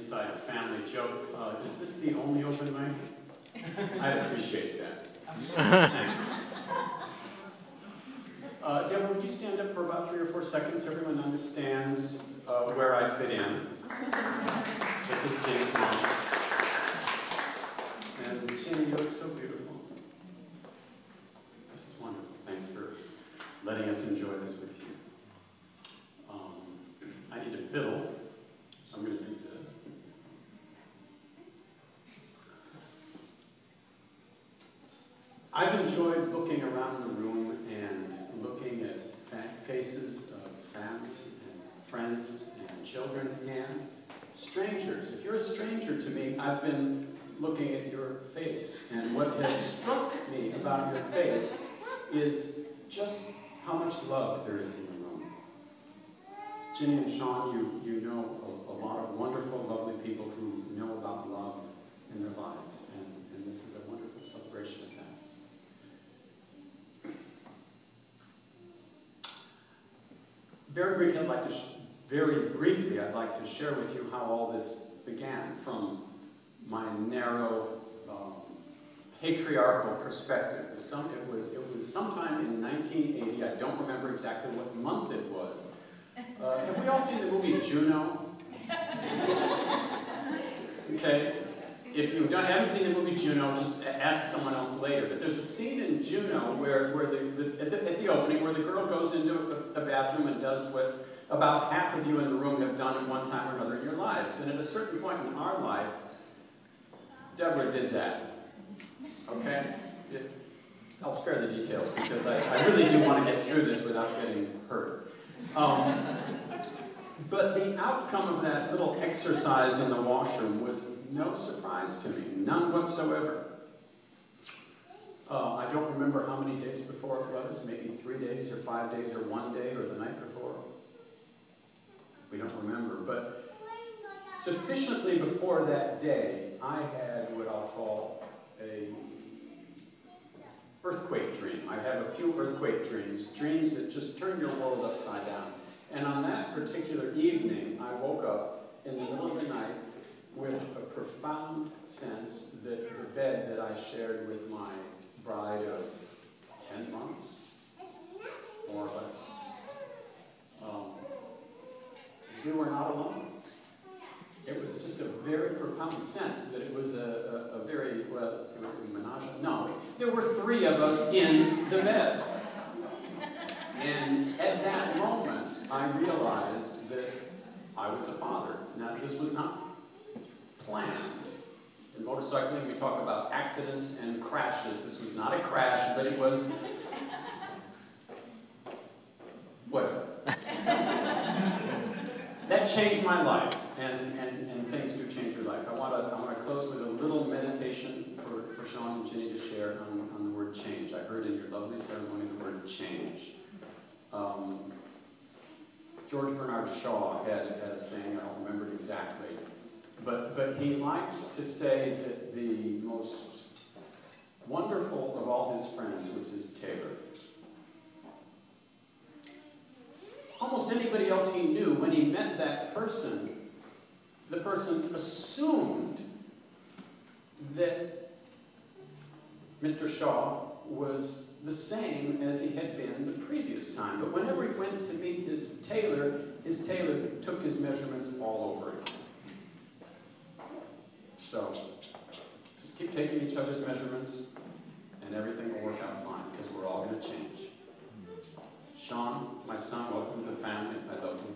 inside a family joke. Is this the only open mic? I appreciate that. Thanks. Deborah, would you stand up for about 3 or 4 seconds so everyone understands where I fit in? This is Ginny's mom. And Ginny, you look so beautiful. This is wonderful. Thanks for letting us enjoy this with you. I need a fiddle, so I'm going to do this. I've enjoyed looking around the room and looking at faces of family and friends and children and strangers. If you're a stranger to me, I've been looking at your face, and what has struck me about your face is just how much love there is in the room. Ginny and Sean, you know a lot of wonderful, lovely people who know about love in their lives, and this is a wonderful celebration of that. Very briefly, I'd like to share with you how all this began from my narrow, patriarchal perspective. It was sometime in 1980. I don't remember exactly what month it was. Have we all seen the movie Juno? Okay. If you haven't seen the movie Juno, just ask someone else later. But there's a scene in Juno where at the opening where the girl goes into a bathroom and does what about half of you in the room have done at one time or another in your lives. And at a certain point in our life, Deborah did that. Okay? I'll spare the details because I really do want to get through this without getting hurt. But the outcome of that little exercise in the washroom was no surprise to me, none whatsoever. I don't remember how many days before it was, maybe 3 days or 5 days or 1 day or the night before. We don't remember, but sufficiently before that day, I had what I'll call a earthquake dream. I have a few earthquake dreams that just turn your world upside down. And on that particular evening, I woke up in the middle of the night with a profound sense that the bed that I shared with my bride of 10 months, more or less, we were not alone. It was just a very profound sense that it was a very, well, it's not a menage. No, there were 3 of us in the bed. And at that moment, I realized that I was a father. Now, this was not planned. In motorcycling, we talk about accidents and crashes. This was not a crash, but it was... Whatever. That changed my life, and things do change your life. I want to close with a little meditation for Sean and Ginny to share on the word change. I heard in your lovely ceremony the word change. George Bernard Shaw had a saying, I don't remember it exactly, but he liked to say that the most wonderful of all his friends was his tailor. Almost anybody else he knew, when he met that person, the person assumed that Mr. Shaw was the same as he had been the previous time. But whenever he went to meet his tailor took his measurements all over again. So, just keep taking each other's measurements, and everything will work out fine, because we're all going to change. Sean, my son, welcome to the family. I love you.